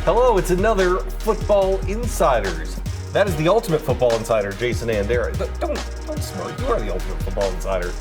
Hello, it's another Football Insiders. That is the ultimate football insider, Jason Andera. Don't smirk. You are the ultimate football insider.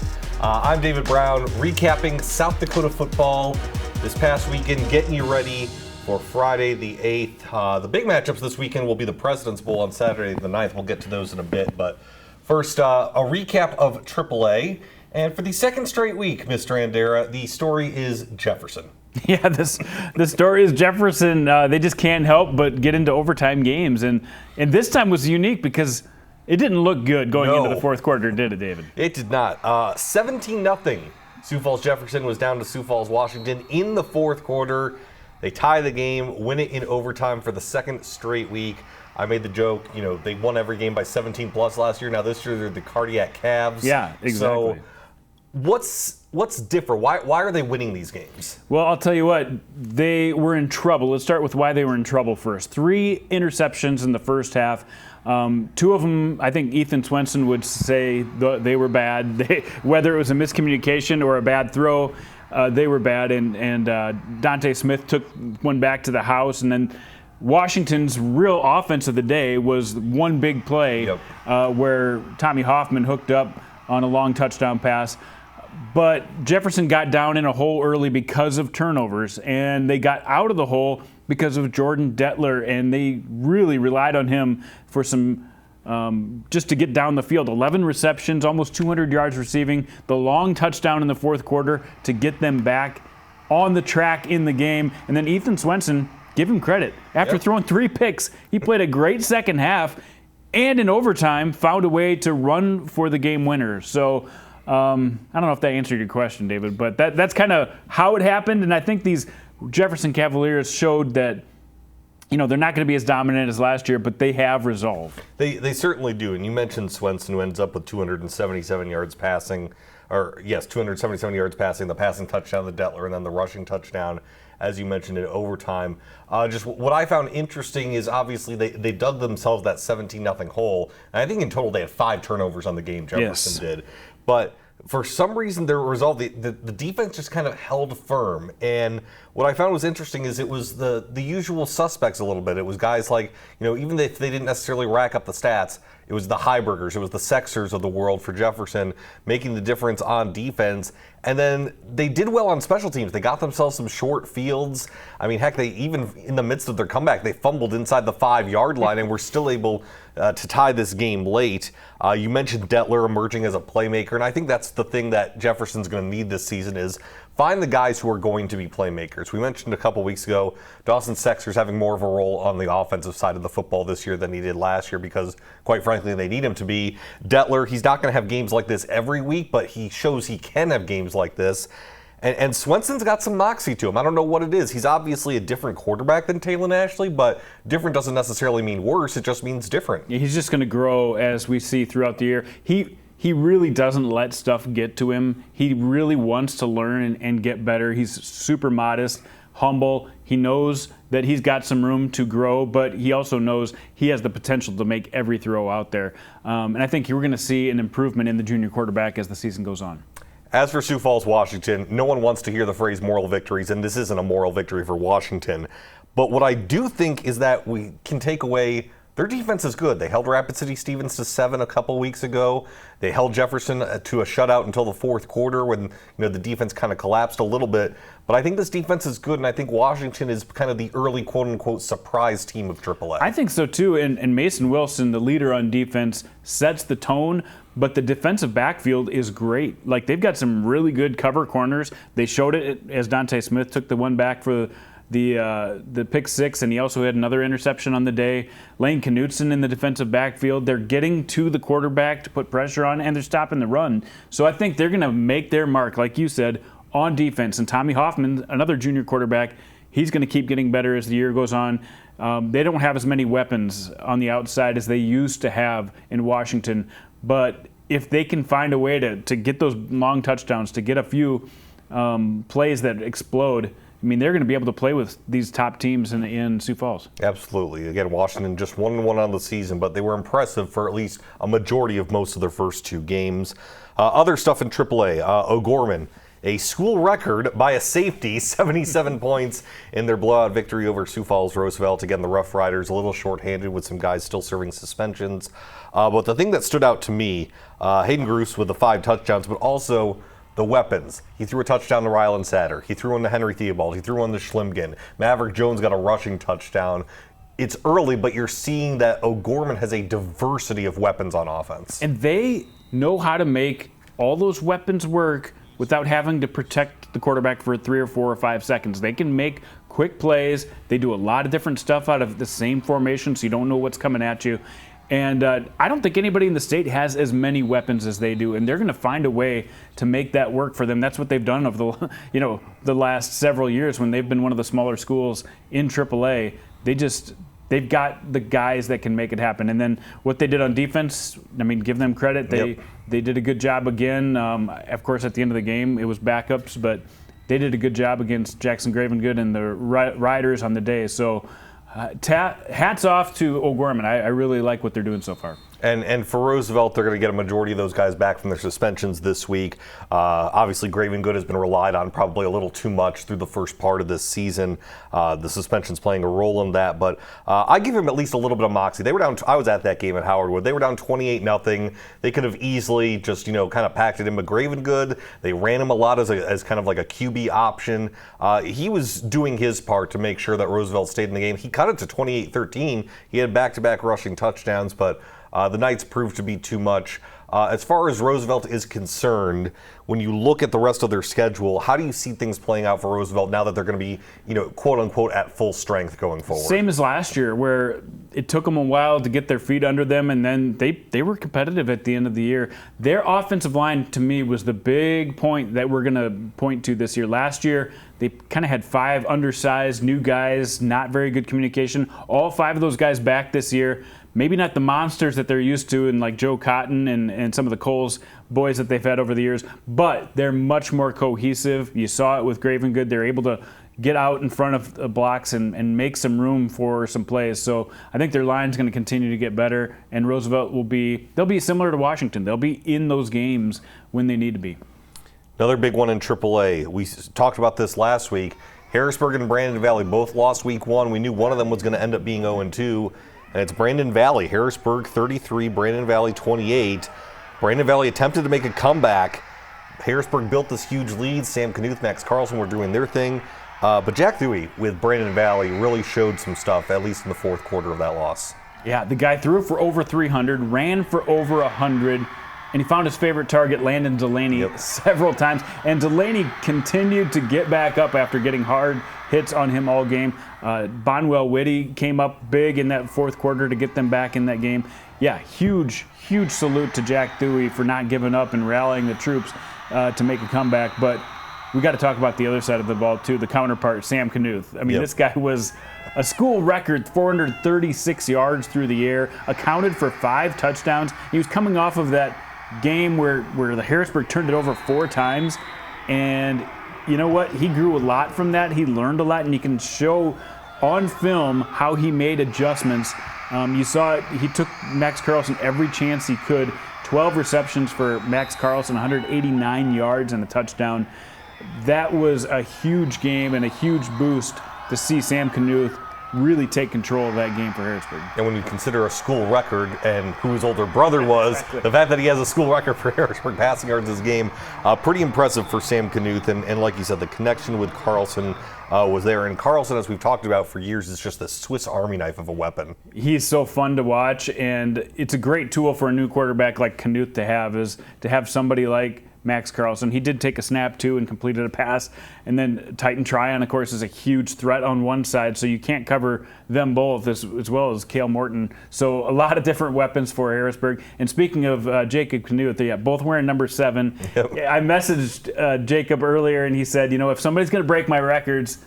I'm David Brown, recapping South Dakota football this past weekend, getting you ready for Friday the 8th. The big matchups this weekend will be the President's Bowl on Saturday the 9th. We'll get to those in a bit, but first, a recap of AAA. And for the second straight week, Mr. Andera, the story is Jefferson. Yeah, the story is Jefferson. They just can't help but get into overtime games. And this time was unique because it didn't look good going into the fourth quarter, did it, David? It did not. 17-0. Sioux Falls Jefferson was down to Sioux Falls, Washington in the fourth quarter. They tie the game, win it in overtime for the second straight week. I made the joke, they won every game by 17 plus last year. Now this year they're the cardiac calves. Yeah, exactly. So what's different? Why are they winning these games? Well, I'll tell you what, they were in trouble. Let's start with why they were in trouble first. 3 interceptions in the first half. 2 of them, I think Ethan Swenson would say they were bad. Whether it was a miscommunication or a bad throw, they were bad. And Dante Smith took one back to the house. And then Washington's real offense of the day was one big play where Tommy Hoffman hooked up on a long touchdown pass. But Jefferson got down in a hole early because of turnovers, and they got out of the hole because of Jordan Detler, and they really relied on him for some just to get down the field. 11 receptions, almost 200 yards receiving, the long touchdown in the fourth quarter to get them back on the track in the game. And then Ethan Swenson, give him credit. After throwing 3 picks, he played a great second half, and in overtime found a way to run for the game winner. So I don't know if that answered your question, David, but that's kind of how it happened. And I think these Jefferson Cavaliers showed that, they're not going to be as dominant as last year, but they have resolve. They certainly do. And you mentioned Swenson, who ends up with 277 yards passing, 277 yards passing, the passing touchdown, the Detler, and then the rushing touchdown, as you mentioned, in overtime. Just what I found interesting is obviously they dug themselves that 17-0 hole. And I think in total they had 5 turnovers on the game, Jefferson did. But for some reason, their resolve, the defense just kind of held firm. And what I found was interesting is it was the usual suspects a little bit. It was guys like, even if they didn't necessarily rack up the stats, it was the Heibergers, it was the Sexers of the world for Jefferson making the difference on defense. And then they did well on special teams. They got themselves some short fields. I mean, heck, they even in the midst of their comeback, they fumbled inside the 5-yard line and were still able to tie this game late. You mentioned Detler emerging as a playmaker, and I think that's the thing that Jefferson's going to need this season is find the guys who are going to be playmakers. We mentioned a couple weeks ago, Dawson Sexer's having more of a role on the offensive side of the football this year than he did last year because, quite frankly, they need him to be. Detler, he's not going to have games like this every week, but he shows he can have games like this. And Swenson's got some moxie to him. I don't know what it is. He's obviously a different quarterback than Talon Ashley, but different doesn't necessarily mean worse. It just means different. Yeah, he's just going to grow as we see throughout the year. He really doesn't let stuff get to him. He really wants to learn and get better. He's super modest, humble. He knows that he's got some room to grow, but he also knows he has the potential to make every throw out there. And I think we're going to see an improvement in the junior quarterback as the season goes on. As for Sioux Falls, Washington, no one wants to hear the phrase moral victories, and this isn't a moral victory for Washington. But what I do think is that we can take away their defense is good. They held Rapid City Stevens to 7 a couple weeks ago. They held Jefferson to a shutout until the fourth quarter when the defense kind of collapsed a little bit. But I think this defense is good, and I think Washington is kind of the early quote-unquote surprise team of AAA. I think so too, and Mason Wilson, the leader on defense, sets the tone, but the defensive backfield is great. Like, they've got some really good cover corners. They showed it as Dante Smith took the one back for the pick 6, and he also had another interception on the day. Lane Knutson in the defensive backfield. They're getting to the quarterback to put pressure on, and they're stopping the run. So I think they're going to make their mark, like you said, on defense. And Tommy Hoffman, another junior quarterback, he's going to keep getting better as the year goes on. They don't have as many weapons on the outside as they used to have in Washington, but if they can find a way to get those long touchdowns, to get a few plays that explode, I mean, they're going to be able to play with these top teams in Sioux Falls. Absolutely. Again, Washington just 1-1 on the season, but they were impressive for at least a majority of most of their first 2 games. Other stuff in AAA, O'Gorman a school record by a safety, 77 points in their blowout victory over Sioux Falls Roosevelt. Again, the Rough Riders a little shorthanded with some guys still serving suspensions. But the thing that stood out to me, Hayden Groos with the 5 touchdowns, but also the weapons. He threw a touchdown to Rylan Satter. He threw one to Henry Theobald. He threw one to Schlimgen. Maverick Jones got a rushing touchdown. It's early, but you're seeing that O'Gorman has a diversity of weapons on offense. And they know how to make all those weapons work without having to protect the quarterback for 3 or 4 or 5 seconds. They can make quick plays. They do a lot of different stuff out of the same formation, so you don't know what's coming at you. And I don't think anybody in the state has as many weapons as they do, and they're going to find a way to make that work for them. That's what they've done over the last several years when they've been one of the smaller schools in AAA. They've got the guys that can make it happen. And then what they did on defense, I mean, give them credit. They did a good job again. Of course, at the end of the game, it was backups, but they did a good job against Jackson Gravengood and the Riders on the day. So hats off to O'Gorman. I really like what they're doing so far. And for Roosevelt, they're going to get a majority of those guys back from their suspensions this week. Obviously, Gravengood has been relied on probably a little too much through the first part of this season. The suspension's playing a role in that, but I give him at least a little bit of moxie. They were down. I was at that game at Howardwood. They were down 28-0. They could have easily just kind of packed it in. But Gravengood, they ran him a lot as kind of like a QB option. He was doing his part to make sure that Roosevelt stayed in the game. He cut it to 28-13. He had back-to-back rushing touchdowns, but the Knights proved to be too much. As far as Roosevelt is concerned, when you look at the rest of their schedule, how do you see things playing out for Roosevelt now that they're going to be, quote unquote, at full strength going forward? Same as last year, where it took them a while to get their feet under them, and then they were competitive at the end of the year. Their offensive line, to me, was the big point that we're going to point to this year. Last year, they kind of had 5 undersized new guys, not very good communication. All 5 of those guys back this year. Maybe not the monsters that they're used to, and like Joe Cotton and some of the Coles boys that they've had over the years, but they're much more cohesive. You saw it with Gravengood. They're able to get out in front of the blocks and make some room for some plays. So I think their line's going to continue to get better, and Roosevelt they'll be similar to Washington. They'll be in those games when they need to be. Another big one in AAA. We talked about this last week. Harrisburg and Brandon Valley both lost week 1. We knew one of them was going to end up being 0-2. And it's Brandon Valley. Harrisburg 33, Brandon Valley 28. Brandon Valley attempted to make a comeback. Harrisburg built this huge lead. Sam Knuth, Max Carlson were doing their thing. But Jack Dewey with Brandon Valley really showed some stuff, at least in the fourth quarter of that loss. Yeah, the guy threw for over 300, ran for over 100, and he found his favorite target, Landon Delaney, several times. And Delaney continued to get back up after getting hard hits on him all game. Bonwell Whitty came up big in that fourth quarter to get them back in that game. Yeah, huge salute to Jack Dewey for not giving up and rallying the troops to make a comeback. But we got to talk about the other side of the ball, too, the counterpart, Sam Knuth. I mean, This guy was a school record, 436 yards through the air, accounted for 5 touchdowns. He was coming off of that game where the Harrisburg turned it over 4 times, and you know what? He grew a lot from that. He learned a lot, and you can show on film how he made adjustments. You saw it. He took Max Carlson every chance he could. 12 receptions for Max Carlson, 189 yards and a touchdown. That was a huge game and a huge boost to see Sam Knuth really take control of that game for Harrisburg. And when you consider a school record and who his older brother was, the fact that he has a school record for Harrisburg passing yards this game, pretty impressive for Sam Knuth. And like you said, the connection with Carlson was there. And Carlson, as we've talked about for years, is just a Swiss Army knife of a weapon. He's so fun to watch, and it's a great tool for a new quarterback like Knuth to have somebody like Max Carlson. He did take a snap, too, and completed a pass. And then Titan Tryon, of course, is a huge threat on one side, so you can't cover them both as well as Cale Morton. So a lot of different weapons for Harrisburg. And speaking of Jacob Knuth, both wearing number 7. Yep. I messaged Jacob earlier, and he said, if somebody's going to break my records,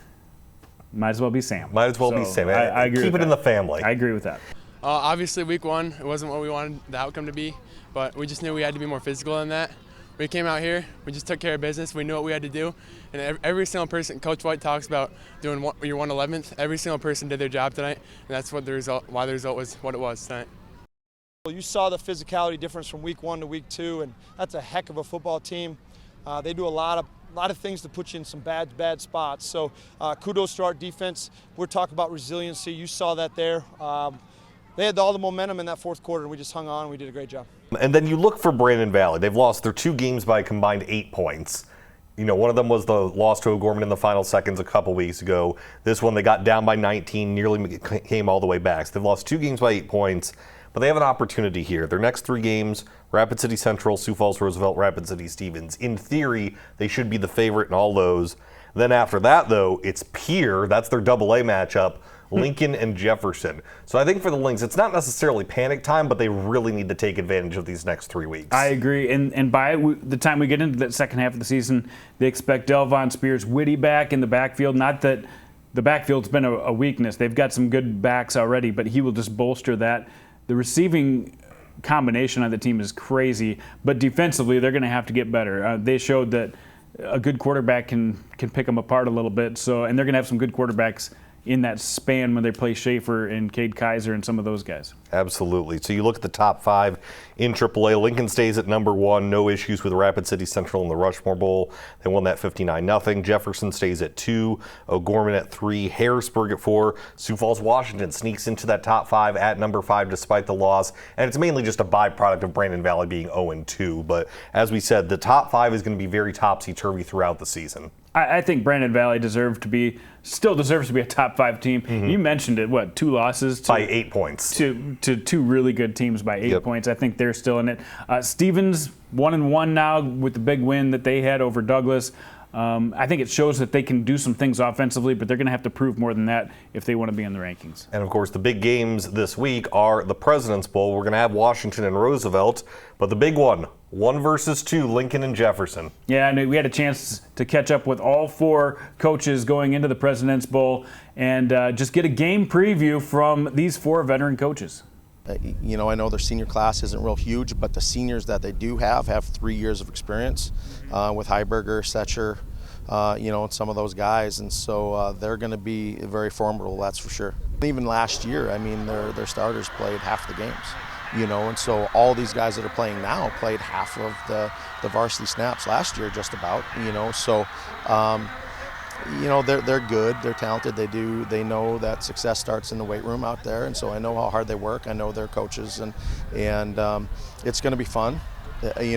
might as well be Sam. Might as well be Sam. I agree. Keep it in the family. I agree with that. Obviously, week 1, it wasn't what we wanted the outcome to be, but we just knew we had to be more physical than that. We came out here, we just took care of business, we knew what we had to do, and every single person, Coach White talks about doing your 1/11th, every single person did their job tonight, and that's why the result was what it was tonight. Well, you saw the physicality difference from week 1 to week 2, and that's a heck of a football team. They do a lot of lot of things to put you in some bad spots. So kudos to our defense. We're talking about resiliency. You saw that there. They had all the momentum in that fourth quarter, and we just hung on, and we did a great job. And then you look for Brandon Valley. They've lost their 2 games by a combined 8 points. You know, one of them was the loss to O'Gorman in the final seconds a couple weeks ago. This one, they got down by 19, nearly came all the way back. So they've lost 2 games by 8 points, but they have an opportunity here. Their next 3 games, Rapid City Central, Sioux Falls, Roosevelt, Rapid City, Stevens. In theory, they should be the favorite in all those. Then after that, though, it's Pierre. That's their AA matchup. Lincoln and Jefferson. So I think for the Lynx, it's not necessarily panic time, but they really need to take advantage of these next 3 weeks. I agree. And by the time we get into that second half of the season, they expect Delvon Spears Whitty back in the backfield. Not that the backfield's been a weakness. They've got some good backs already, but he will just bolster that. The receiving combination on the team is crazy, but defensively, they're going to have to get better. They showed that a good quarterback can pick them apart a little bit. And they're going to have some good quarterbacks in that span when they play Schaefer and Cade Kaiser and some of those guys. Absolutely. So you look at the top 5 in AAA. Lincoln stays at number 1. No issues with Rapid City Central in the Rushmore Bowl. They won that 59-0. Jefferson stays at 2. O'Gorman at 3. Harrisburg at 4. Sioux Falls, Washington sneaks into that top 5 at number 5 despite the loss. And it's mainly just a byproduct of Brandon Valley being 0-2. But as we said, the top 5 is going to be very topsy-turvy throughout the season. I think Brandon Valley still deserves to be a top 5 team. Mm-hmm. You mentioned it, 2 losses? By 8 points. To 2 really good teams by 8 points. I think they're still in it. Stevens, 1-1 now with the big win that they had over Douglas. I think it shows that they can do some things offensively, but they're going to have to prove more than that if they want to be in the rankings. And, of course, the big games this week are the President's Bowl. We're going to have Washington and Roosevelt, but the big one, 1 versus 2, Lincoln and Jefferson. Yeah, and we had a chance to catch up with all 4 coaches going into the President's Bowl and just get a game preview from these 4 veteran coaches. You know, I know their senior class isn't real huge, but the seniors that they do have 3 years of experience with Heiberger, Setcher, and some of those guys. And so they're going to be very formidable, that's for sure. Even last year, I mean, their starters played half the games. And so all these guys that are playing now played half of the varsity snaps last year, just about. So they're good, they're talented. They know that success starts in the weight room out there, and so I know how hard they work. I know their coaches, and it's going to be fun. I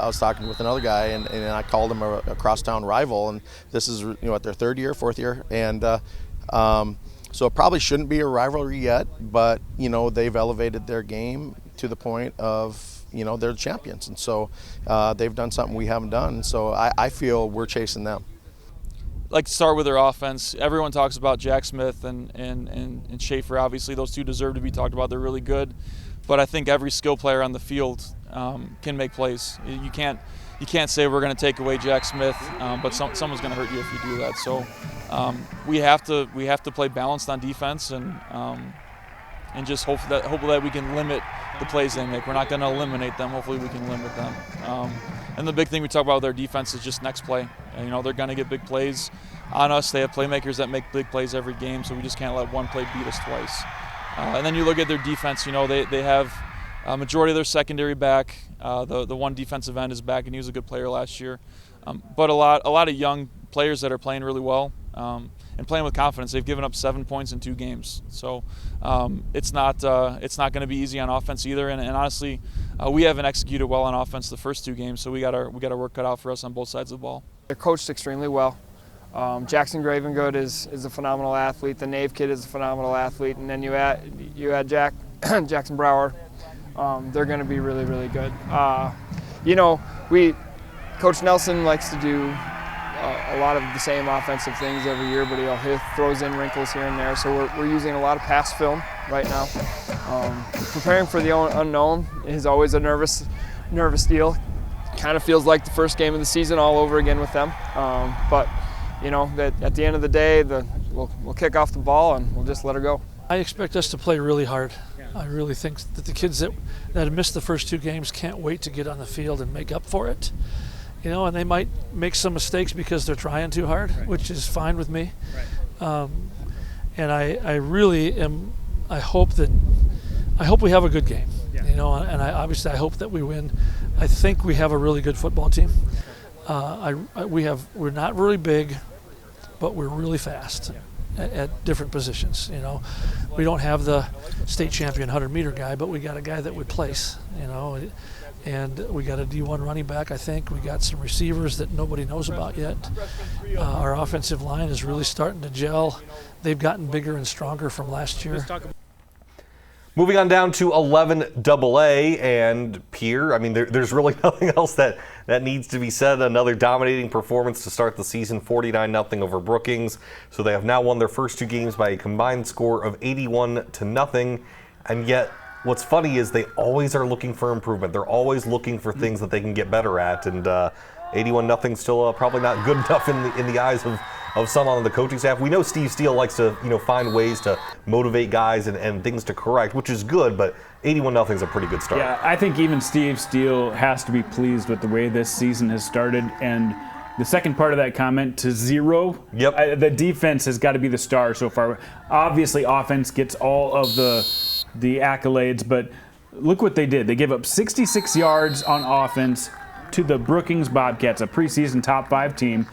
was talking with another guy, and I called him a crosstown rival, and this is what, their 3rd year, 4th year, and so it probably shouldn't be a rivalry yet, but they've elevated their game to the point of they're the champions, and so they've done something we haven't done. So I feel we're chasing them. I'd like to start with their offense. Everyone talks about Jack Smith and Schaefer. Obviously, those 2 deserve to be talked about. They're really good, but I think every skill player on the field can make plays. You can't say we're going to take away Jack Smith, but someone's going to hurt you if you do that. So we have to play balanced on defense and just hope that we can limit the plays they make. We're not going to eliminate them. Hopefully we can limit them. And the big thing we talk about with our defense is just next play. And, they're going to get big plays on us. They have playmakers that make big plays every game, so we just can't let one play beat us twice. And then you look at their defense. They have a majority of their secondary back. The one defensive end is back, and he was a good player last year. But a lot of young players that are playing really well and playing with confidence. They've given up 7 points in 2 games, so it's not going to be easy on offense either. And honestly, we haven't executed well on offense the first 2 games, so we got our work cut out for us on both sides of the ball. They're coached extremely well. Jackson Gravengood is a phenomenal athlete. The Nave kid is a phenomenal athlete, and then you add Jackson Brower. They're going to be really, really good. Coach Nelson likes to do a lot of the same offensive things every year, but he throws in wrinkles here and there. So we're using a lot of pass film right now. Preparing for the unknown is always a nervous deal. Kind of feels like the first game of the season all over again with them. But that at the end of the day, we'll kick off the ball and we'll just let her go. I expect us to play really hard. I really think that the kids that have missed the first 2 games can't wait to get on the field and make up for it. And they might make some mistakes because they're trying too hard, which is fine with me. And I really am. I hope we have a good game. And I hope that we win. I think we have a really good football team. We're not really big, but we're really fast at different positions. You know, we don't have the state champion 100-meter guy, but we got a guy that would place. You know, and we got a D1 running back. I think we got some receivers that nobody knows about yet. Our offensive line is really starting to gel. They've gotten bigger and stronger from last year. Moving on down to 11AA and Pierre. I mean, there's really nothing else that needs to be said. Another dominating performance to start the season, 49-0 over Brookings. So they have now won their first 2 games by a combined score of 81-0. And yet, what's funny is they always are looking for improvement. They're always looking for things that they can get better at. And 81-0 still probably not good enough in the eyes of some on the coaching staff. We know Steve Steele likes to find ways to motivate guys and things to correct, which is good, but 81-0 is a pretty good start. Yeah, I think even Steve Steele has to be pleased with the way this season has started. And the second part of that comment to 0, yep. The defense has got to be the star so far. Obviously, offense gets all of the accolades, but look what they did. They gave up 66 yards on offense to the Brookings Bobcats, a preseason top 5 team.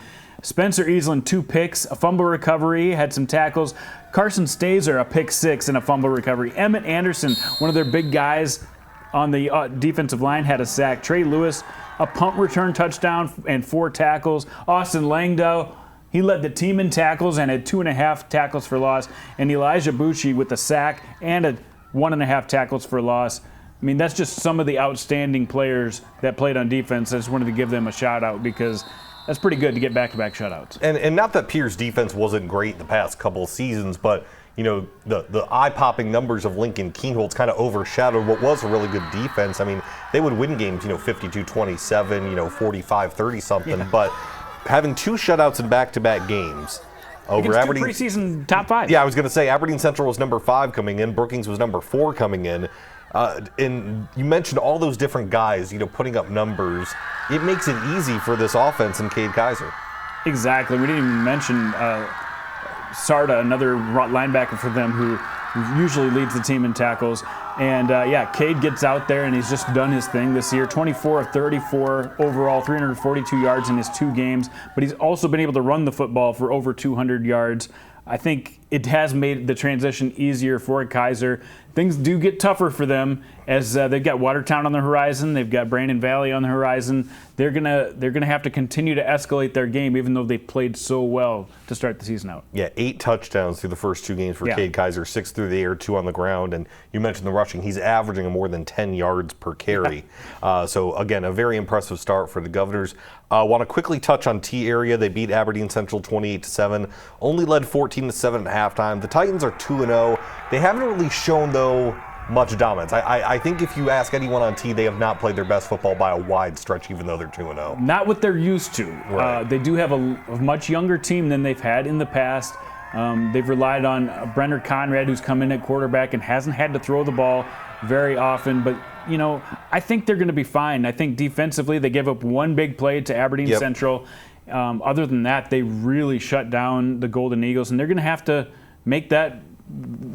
Spencer Easlin, 2 picks, a fumble recovery, had some tackles. Carson Stazer, a pick 6 and a fumble recovery. Emmett Anderson, one of their big guys on the defensive line, had a sack. Trey Lewis, a punt return touchdown and 4 tackles. Austin Langdow, he led the team in tackles and had 2.5 tackles for loss. And Elijah Bucci with a sack and a 1.5 tackles for loss. I mean, that's just some of the outstanding players that played on defense. I just wanted to give them a shout out because that's pretty good to get back-to-back shutouts. And not that Pierre's defense wasn't great the past couple of seasons, but you know, the eye-popping numbers of Lincoln Keenholz kind of overshadowed what was a really good defense. I mean, they would win games, 52-27, 45-30 something, yeah. But having 2 shutouts in back-to-back games over Aberdeen. Preseason top 5. Yeah, I was going to say Aberdeen Central was number 5 coming in, Brookings was number 4 coming in. And you mentioned all those different guys, putting up numbers. It makes it easy for this offense and Cade Kaiser. Exactly. We didn't even mention Sarda, another linebacker for them who usually leads the team in tackles. And Cade gets out there and he's just done his thing this year. 24 of 34 overall, 342 yards in his 2 games. But he's also been able to run the football for over 200 yards. I think it has made the transition easier for Kaiser. Things do get tougher for them as they've got Watertown on the horizon. They've got Brandon Valley on the horizon. They're gonna have to continue to escalate their game, even though they played so well to start the season out. Yeah, 8 touchdowns through the first 2 games for Cade Kaiser, 6 through the air, 2 on the ground. And you mentioned the rushing. He's averaging more than 10 yards per carry. So again, a very impressive start for the Governors. Want to quickly touch on T area. They beat Aberdeen Central 28-7. Only led 14-7 at halftime. The Titans are 2-0. They haven't really shown though much dominance. I think if you ask anyone on T, they have not played their best football by a wide stretch, even though they're 2-0. Not what they're used to. Right. They do have a much younger team than they've had in the past. They've relied on Brenner Conrad, who's come in at quarterback and hasn't had to throw the ball very often. But, I think they're going to be fine. I think defensively they gave up 1 big play to Aberdeen Central. Other than that, they really shut down the Golden Eagles, and they're going to have to make that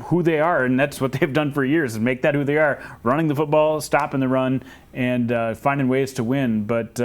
who they are, and that's what they've done for years, is make that who they are, running the football, stopping the run, and finding ways to win. But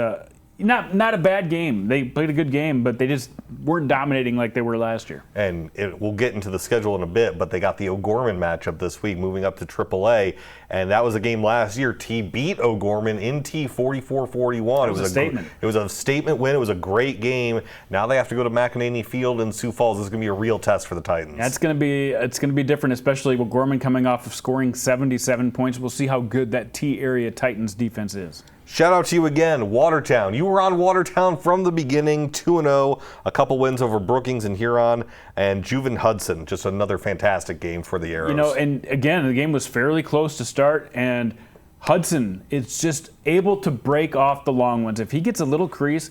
not a bad game. They played a good game, but they just weren't dominating like they were last year. And we'll get into the schedule in a bit, but they got the O'Gorman matchup this week, moving up to AAA, and that was a game last year. T beat O'Gorman in T 44-41. It was a statement. It was a statement win. It was a great game. Now they have to go to McEnany Field in Sioux Falls. This is going to be a real test for the Titans. It's going to be different, especially with O'Gorman coming off of scoring 77 points. We'll see how good that T area Titans defense is. Shout out to you again, Watertown. You were on Watertown from the beginning, 2-0, a couple wins over Brookings and Huron, and Juven Hudson. Just another fantastic game for the Arrows. And again, the game was fairly close to start, and Hudson is just able to break off the long ones. If he gets a little crease,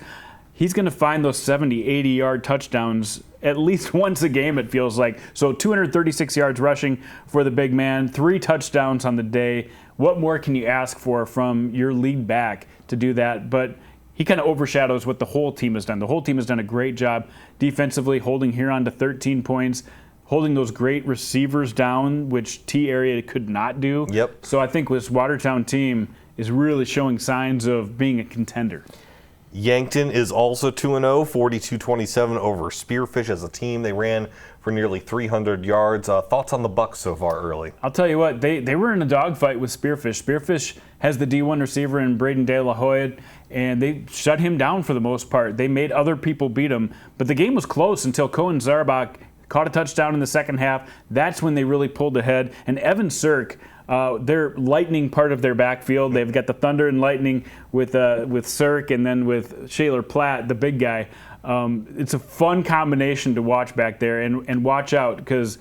he's going to find those 70, 80-yard touchdowns at least once a game, it feels like. So 236 yards rushing for the big man, 3 touchdowns on the day. What more can you ask for from your lead back to do that? But he kind of overshadows what the whole team has done. The whole team has done a great job defensively, holding Huron to 13 points, holding those great receivers down, which T area could not do. Yep. So I think this Watertown team is really showing signs of being a contender. Yankton is also 2-0, 42-27 over Spearfish as a team. They ran for nearly 300 yards. Thoughts on the Bucks so far early? I'll tell you what, they were in a dogfight with Spearfish. Spearfish has the D1 receiver in Braden De La Hoya, and they shut him down for the most part. They made other people beat him, but the game was close until Cohen Zarbach caught a touchdown in the second half. That's when they really pulled ahead. And Evan Sirk, their lightning part of their backfield, they've got the Thunder and Lightning with Sirk, and then with Shaler Platt, the big guy. It's a fun combination to watch back there, and watch out because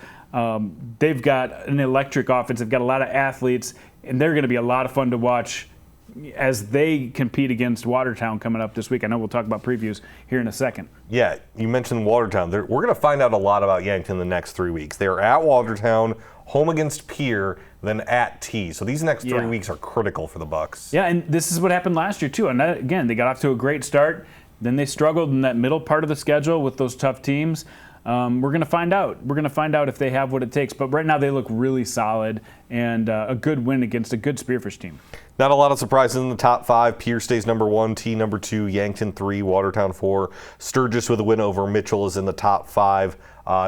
they've got an electric offense. They've got a lot of athletes, and they're going to be a lot of fun to watch as they compete against Watertown coming up this week. I know we'll talk about previews here in a second. Yeah, you mentioned Watertown. We're going to find out a lot about Yankton the next 3 weeks. They are at Watertown, home against Pierre, then at T. So these next 3 weeks are critical for the Bucks. Yeah, and this is what happened last year too. And again, they got off to a great start. Then they struggled in that middle part of the schedule with those tough teams. We're going to find out. We're going to find out if they have what it takes. But right now they look really solid, and a good win against a good Spearfish team. Not a lot of surprises in the top 5. Pierre stays number 1, T number 2, Yankton 3, Watertown 4. Sturgis with a win over Mitchell is in the top 5.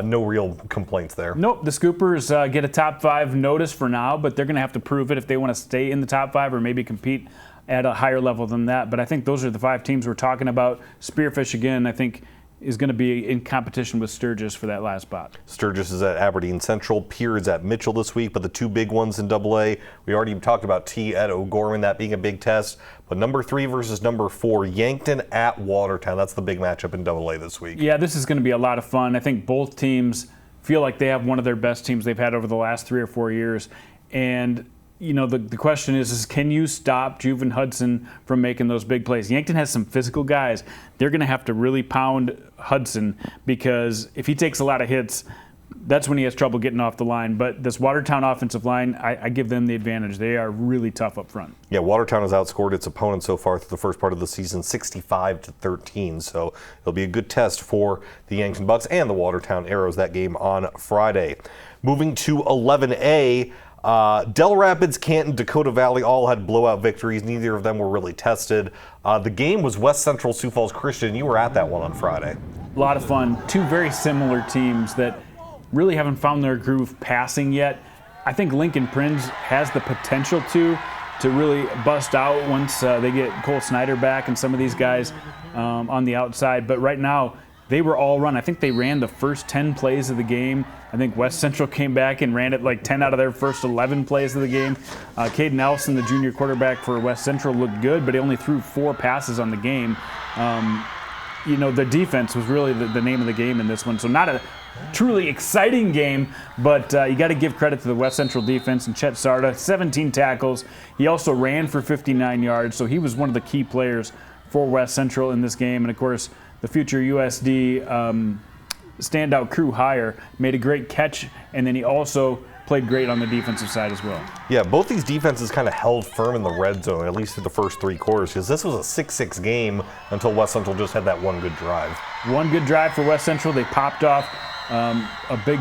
No real complaints there. Nope, the Scoopers get a top 5 notice for now, but they're going to have to prove it if they want to stay in the top 5 or maybe compete at a higher level than that. But I think those are the 5 teams we're talking about. Spearfish, again, I think is going to be in competition with Sturgis for that last spot. Sturgis is at Aberdeen Central. Pierre is at Mitchell this week, but the 2 big ones in AA, we already talked about T at O'Gorman, that being a big test. But number 3 versus number 4, Yankton at Watertown. That's the big matchup in AA this week. Yeah, this is going to be a lot of fun. I think both teams feel like they have one of their best teams they've had over the last 3 or 4 years. And you know, the question is can you stop Juven Hudson from making those big plays? Yankton has some physical guys. They're going to have to really pound Hudson, because if he takes a lot of hits, that's when he has trouble getting off the line. But this Watertown offensive line, I give them the advantage. They are really tough up front. Yeah, Watertown has outscored its opponent so far through the first part of the season 65-13. So it'll be a good test for the Yankton Bucks and the Watertown Arrows, that game on Friday. Moving to 11A, Del Rapids, Canton, Dakota Valley all had blowout victories. Neither of them were really tested. The game was West Central Sioux Falls Christian. You were at that one on Friday. A lot of fun. 2 very similar teams that really haven't found their groove passing yet. I think Lincoln Prince has the potential to really bust out once they get Cole Snyder back and some of these guys on the outside. But right now, they were all run. I think they ran the first 10 plays of the game. I think West Central came back and ran it like 10 out of their first 11 plays of the game. Caden Nelson, the junior quarterback for West Central, looked good, but he only threw 4 passes on the game. You know, the defense was really the name of the game in this one. So not a truly exciting game, but you got to give credit to the West Central defense and Chet Sarda, 17 tackles. He also ran for 59 yards, so he was one of the key players for West Central in this game. And of course, the future USD standout crew hire made a great catch, and then he also played great on the defensive side as well. Yeah, both these defenses kind of held firm in the red zone, at least through the first 3 quarters, because this was a 6-6 game until West Central just had that one good drive. One good drive for West Central. They popped off a big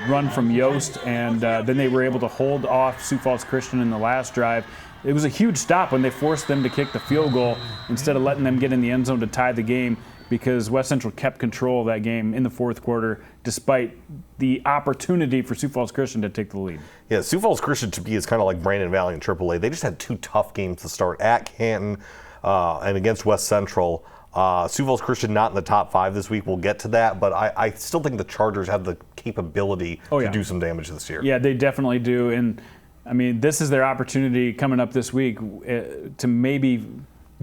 run from Yost, and then they were able to hold off Sioux Falls Christian in the last drive. It was a huge stop when they forced them to kick the field goal instead of letting them get in the end zone to tie the game, because West Central kept control of that game in the fourth quarter despite the opportunity for Sioux Falls Christian to take the lead. Yeah, Sioux Falls Christian to me is kind of like Brandon Valley in AAA. They just had 2 tough games to start, at Canton and against West Central. Sioux Falls Christian not in the top 5 this week. We'll get to that, but I still think the Chargers have the capability to do some damage this year. Yeah, they definitely do. And, I mean, this is their opportunity coming up this week to maybe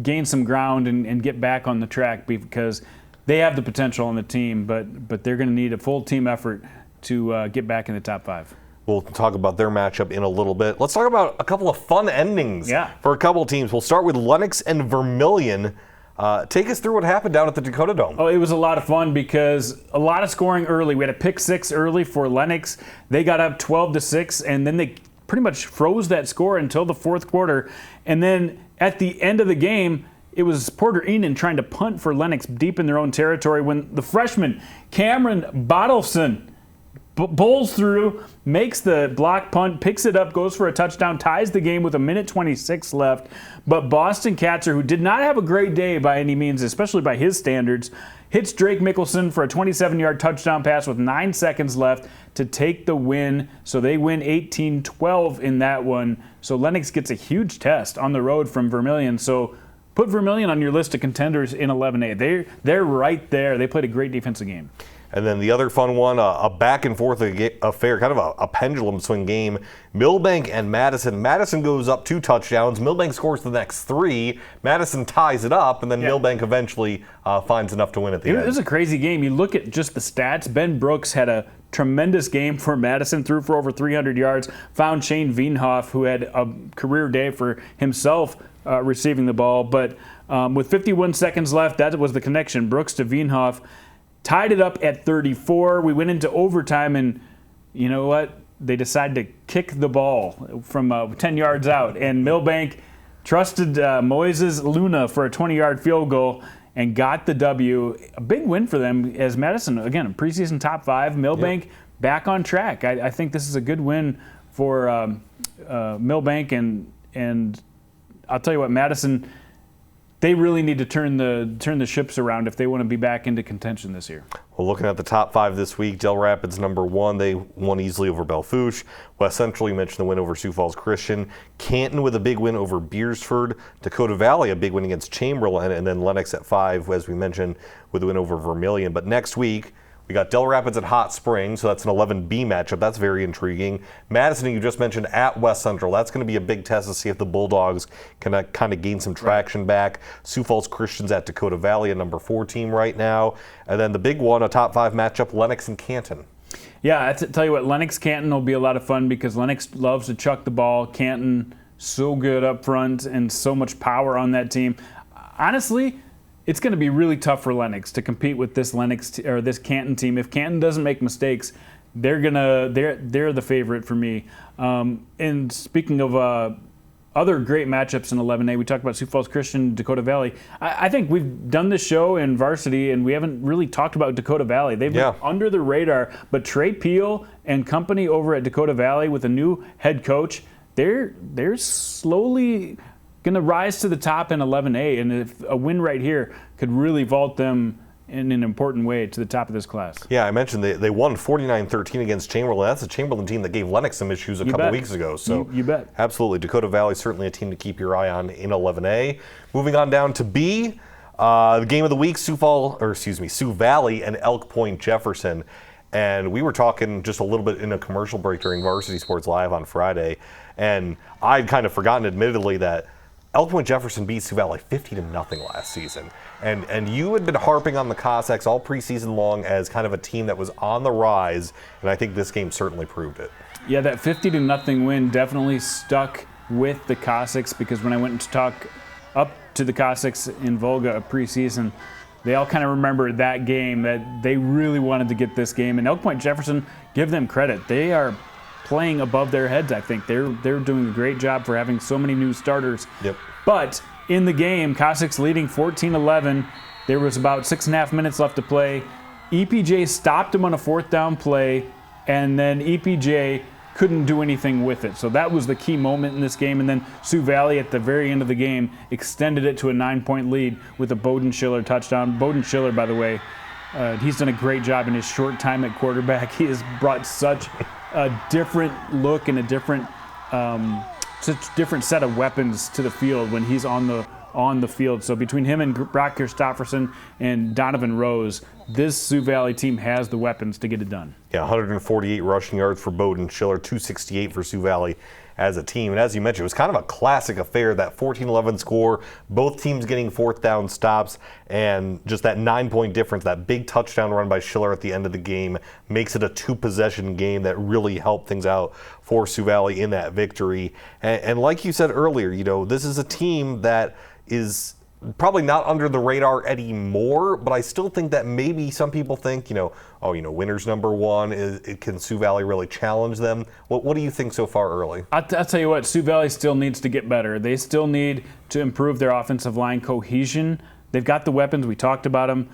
gain some ground and get back on the track, because they have the potential on the team, but they're going to need a full team effort to get back in the top 5. We'll talk about their matchup in a little bit. Let's talk about a couple of fun endings for a couple of teams. We'll start with Lennox and Vermilion. Take us through what happened down at the Dakota Dome. Oh, it was a lot of fun because a lot of scoring early. We had a pick 6 early for Lennox. They got up 12-6, and then they pretty much froze that score until the fourth quarter. And then at the end of the game, it was Porter Enan trying to punt for Lennox deep in their own territory when the freshman, Cameron Bottleson, bowls through, makes the block punt, picks it up, goes for a touchdown, ties the game with 1:26 left. But Boston Catcher, who did not have a great day by any means, especially by his standards, hits Drake Mickelson for a 27-yard touchdown pass with 9 seconds left to take the win. So they win 18-12 in that one. So Lennox gets a huge test on the road from Vermilion. So put Vermilion on your list of contenders in 11A. They're right there. They played a great defensive game. And then the other fun one, a back-and-forth affair, kind of a pendulum swing game. Milbank and Madison. Madison goes up 2 touchdowns. Milbank scores the next 3. Madison ties it up, and then Milbank eventually finds enough to win at the end. It was a crazy game. You look at just the stats. Ben Brooks had a tremendous game for Madison, threw for over 300 yards, found Shane Wienhoff, who had a career day for himself receiving the ball. But with 51 seconds left, that was the connection. Brooks to Wienhoff. Tied it up at 34. We went into overtime, and you know what? They decided to kick the ball from 10 yards out. And Milbank trusted Moises Luna for a 20-yard field goal and got the W. A big win for them as Madison, again, a preseason top 5. Milbank back on track. I think this is a good win for Milbank, and I'll tell you what, Madison, they really need to turn the ships around if they want to be back into contention this year. Well, looking at the top 5 this week, Del Rapids #1, they won easily over Belfouche. West Central, you mentioned the win over Sioux Falls Christian. Canton with a big win over Beersford. Dakota Valley, a big win against Chamberlain, and then Lennox at 5, as we mentioned, with a win over Vermilion. But next week, we got Del Rapids at Hot Springs, so that's an 11B matchup. That's very intriguing. Madison, you just mentioned, at West Central. That's going to be a big test to see if the Bulldogs can kind of gain some traction back. Sioux Falls Christians at Dakota Valley, a #4 team right now. And then the big one, a top 5 matchup, Lennox and Canton. Yeah, I tell you what, Lennox-Canton will be a lot of fun because Lennox loves to chuck the ball. Canton, so good up front and so much power on that team. Honestly, it's going to be really tough for Lennox to compete with this this Canton team. If Canton doesn't make mistakes, they're the favorite for me. And speaking of other great matchups in 11A, we talked about Sioux Falls Christian, Dakota Valley. I think we've done this show in varsity, and we haven't really talked about Dakota Valley. They've been under the radar, but Trey Peel and company over at Dakota Valley with a new head coach, they're slowly going to rise to the top in 11A, and if a win right here could really vault them in an important way to the top of this class. Yeah, I mentioned they won 49-13 against Chamberlain. That's a Chamberlain team that gave Lennox some issues a couple weeks ago. So you bet. Absolutely. Dakota Valley, certainly a team to keep your eye on in 11A. Moving on down to B, the game of the week, Sioux Valley and Elk Point Jefferson. And we were talking just a little bit in a commercial break during Varsity Sports Live on Friday, and I'd kind of forgotten, admittedly, that Elk Point Jefferson beat Sioux Valley 50-0 last season. And you had been harping on the Cossacks all preseason long as kind of a team that was on the rise, and I think this game certainly proved it. Yeah, that 50-0 win definitely stuck with the Cossacks, because when I went to talk up to the Cossacks in Volga preseason, they all kind of remember that game, that they really wanted to get this game. And Elk Point Jefferson, give them credit. They are playing above their heads, I think. They're doing a great job for having so many new starters. Yep. But in the game, Cossacks leading 14-11. There was about 6.5 minutes left to play. EPJ stopped them on a 4th down play, and then EPJ couldn't do anything with it. So that was the key moment in this game. And then Sioux Valley at the very end of the game extended it to a 9-point lead with a Bowden Schiller touchdown. Bowden Schiller, by the way, he's done a great job in his short time at quarterback. He has brought such a different look and a different set of weapons to the field when he's on the field. So between him and Brock Christofferson and Donovan Rose, this Sioux Valley team has the weapons to get it done. Yeah, 148 rushing yards for Bowden Schiller, 268 for Sioux Valley as a team. And as you mentioned, it was kind of a classic affair, that 14-11 score, both teams getting 4th down stops, and just that 9-point difference, that big touchdown run by Schiller at the end of the game makes it a 2-possession game that really helped things out for Sioux Valley in that victory. And like you said earlier, this is a team that is probably not under the radar anymore, but I still think that maybe some people think, winner's #1. Can Sioux Valley really challenge them? What do you think so far early? I'll tell you what, Sioux Valley still needs to get better. They still need to improve their offensive line cohesion. They've got the weapons. We talked about them.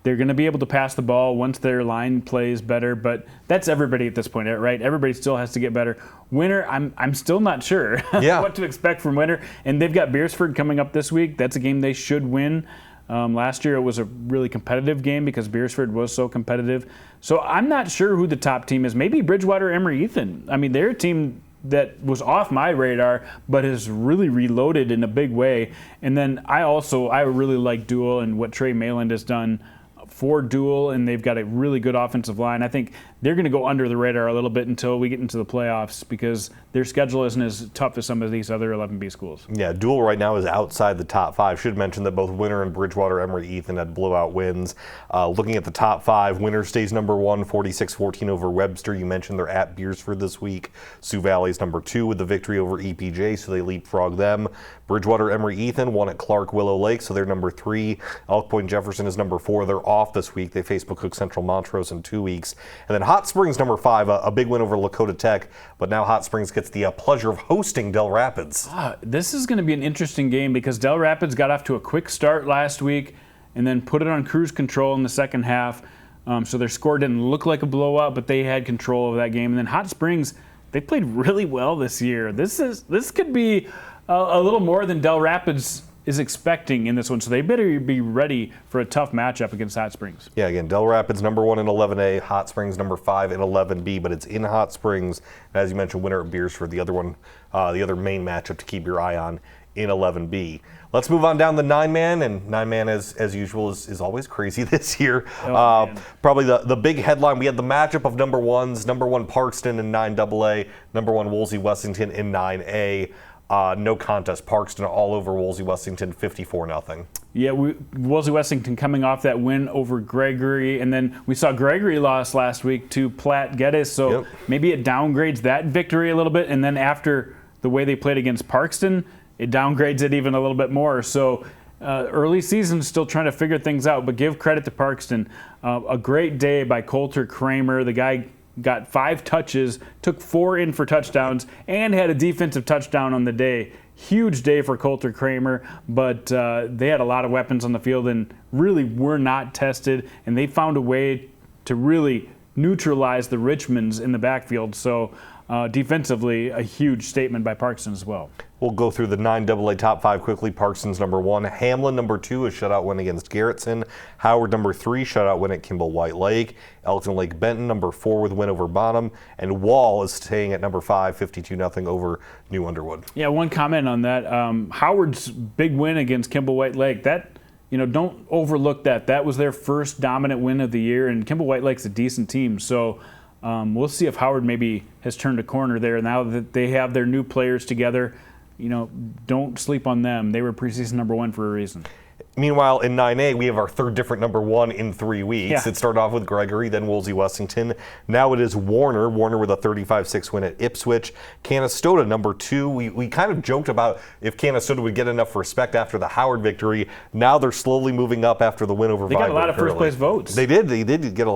They're going to be able to pass the ball once their line plays better, but that's everybody at this point, right? Everybody still has to get better. Winter, I'm still not sure what to expect from Winter, and they've got Beersford coming up this week. That's a game they should win. Last year it was a really competitive game because Beersford was so competitive. So I'm not sure who the top team is. Maybe Bridgewater, Emory-Ethan. I mean, they're a team that was off my radar, but has really reloaded in a big way. And then I really like Dual and what Trey Mayland has done for Dual, and they've got a really good offensive line. I think they're going to go under the radar a little bit until we get into the playoffs because their schedule isn't as tough as some of these other 11B schools. Yeah, Dual right now is outside the top 5. Should mention that both Winter and Bridgewater Emory-Ethan had blowout wins. Looking at the top 5, Winter stays number 1, 46-14 over Webster. You mentioned they're at Beersford this week. Sioux Valley's number 2 with the victory over EPJ, so they leapfrog them. Bridgewater Emory-Ethan won at Clark Willow Lake, so they're number 3. Elk Point Jefferson is number 4. They're off this week. They face McCook Central Montrose in 2 weeks. And then Hot Springs number 5, a big win over Lakota Tech, but now Hot Springs gets the pleasure of hosting Del Rapids. This is going to be an interesting game because Del Rapids got off to a quick start last week and then put it on cruise control in the second half. So their score didn't look like a blowout, but they had control of that game. And then Hot Springs, they played really well this year. This could be a little more than Del Rapids is expecting in this one, so they better be ready for a tough matchup against Hot Springs. Yeah, again, Del Rapids number 1 in 11A, Hot Springs number 5 in 11B, but it's in Hot Springs. As you mentioned, Winter at Beersford, the other main matchup to keep your eye on in 11B. Let's move on down the 9-man, and 9-man, as usual, is always crazy this year. Probably the big headline, we had the matchup of number 1s, number 1 Parkston in 9AA, number 1 Woolsey Wessington in 9A. No contest. Parkston all over Woolsey Wessington, 54-0. Yeah, Woolsey Wessington coming off that win over Gregory, and then we saw Gregory lost last week to Platte Geddes, so maybe it downgrades that victory a little bit, and then after the way they played against Parkston, it downgrades it even a little bit more. So early season, still trying to figure things out, but give credit to Parkston. A great day by Coulter Kramer. The guy got 5 touches, took 4 in for touchdowns, and had a defensive touchdown on the day. Huge day for Coulter Kramer, but they had a lot of weapons on the field and really were not tested, and they found a way to really neutralize the Richmonds in the backfield. So defensively, a huge statement by Parkston as well. We'll go through the 9AA top 5 quickly. Parkston's number 1. Hamlin number 2, a shutout win against Garrettson. Howard number 3, shutout win at Kimball White Lake. Elton Lake Benton number 4 with win over Bonham. And Wall is staying at number 5, 52-0 over New Underwood. Yeah, one comment on that. Howard's big win against Kimball White Lake, don't overlook that. That was their first dominant win of the year, and Kimball White Lake's a decent team. So we'll see if Howard maybe has turned a corner there now that they have their new players together. Don't sleep on them. They were preseason number 1 for a reason. Meanwhile, in 9A, we have our third different number 1 in 3 weeks. Yeah. It started off with Gregory, then Woolsey Wessington. Now it is Warner with a 35-6 win at Ipswich. Canastota, number 2. We kind of joked about if Canastota would get enough respect after the Howard victory. Now they're slowly moving up after the win over Viborg. They got a lot of first-place votes. They did get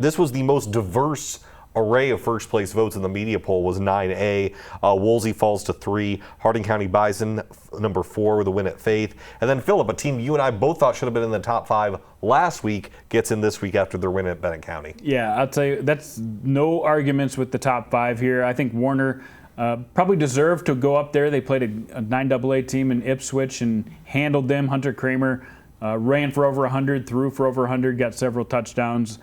this was the most diverse array of first place votes in the media poll was 9A. Woolsey falls to 3. Harding County Bison, number 4 with a win at Faith. And then Phillip, a team you and I both thought should have been in the top 5 last week, gets in this week after their win at Bennett County. Yeah, I'll tell you, that's no arguments with the top 5 here. I think Warner probably deserved to go up there. They played a 9AA team in Ipswich and handled them. Hunter Kramer ran for over 100, threw for over 100, got several touchdowns.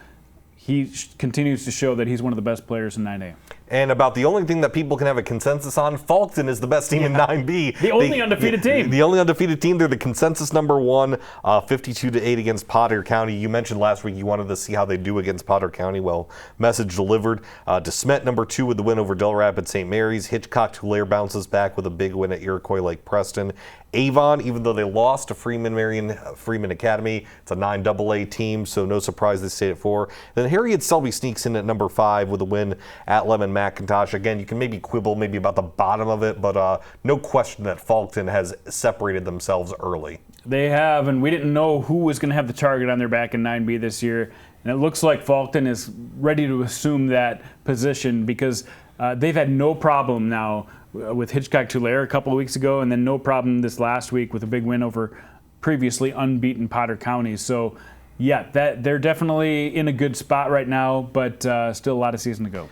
He continues to show that he's one of the best players in 9A. And about the only thing that people can have a consensus on, Falkton is the best team in 9B. The only undefeated team. The only undefeated team. They're the consensus number 1, 52-8 against Potter County. You mentioned last week you wanted to see how they do against Potter County. Well, message delivered. DeSmet, number 2 with the win over Del Rapids St. Mary's. Hitchcock Tulare bounces back with a big win at Iroquois Lake Preston. Avon, even though they lost to Freeman Academy, it's a 9AA team, so no surprise they stayed at 4. Then Harriet Selby sneaks in at number 5 with a win at Lemon McIntosh. Again, you can maybe quibble maybe about the bottom of it, but no question that Falkton has separated themselves early. They have, and we didn't know who was going to have the target on their back in 9B this year. And it looks like Falkton is ready to assume that position because they've had no problem now with Hitchcock Tulare a couple of weeks ago, and then no problem this last week with a big win over previously unbeaten Potter County. So yeah, they're definitely in a good spot right now, but still a lot of season to go.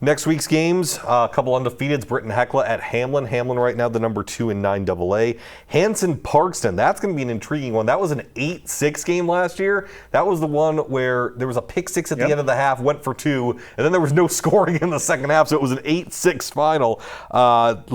Next week's games, a couple undefeateds. Britton Hecla at Hamlin. Hamlin right now the number 2 in 9AA. Hanson Parkston, that's going to be an intriguing one. That was an 8-6 game last year. That was the one where there was a pick six at the end of the half, went for 2, and then there was no scoring in the second half, so it was an 8-6 final.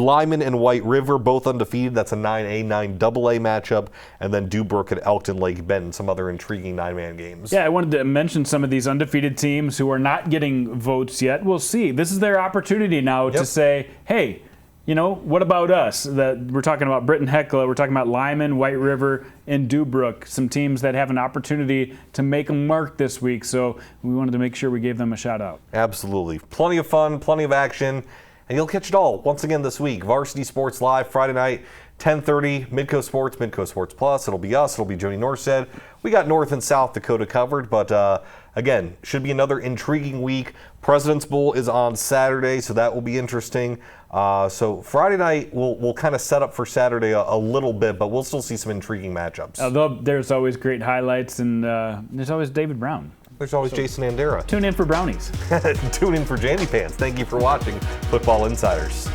Lyman and White River, both undefeated. That's a 9A, 9AA matchup. And then Dubrook at Elkton Lake Bend, some other intriguing 9-man games. Yeah, I wanted to mention some of these undefeated teams who are not getting votes yet. We'll see. This is their opportunity now to say, hey, what about us? That we're talking about Britton Hecla, we're talking about Lyman, White River, and Dubrook, some teams that have an opportunity to make a mark this week. So we wanted to make sure we gave them a shout out. Absolutely. Plenty of fun, plenty of action, and you'll catch it all once again this week. Varsity Sports Live, Friday night, 10:30, Midco Sports, Midco Sports Plus. It'll be us. It'll be Joni Norstead. We got North and South Dakota covered, but again, should be another intriguing week. President's Bowl is on Saturday, so that will be interesting. So Friday night, we'll kind of set up for Saturday a little bit, but we'll still see some intriguing matchups. Although there's always great highlights, and there's always David Brown. There's always Jason Andera. Tune in for brownies. Tune in for Jammy Pants. Thank you for watching Football Insiders.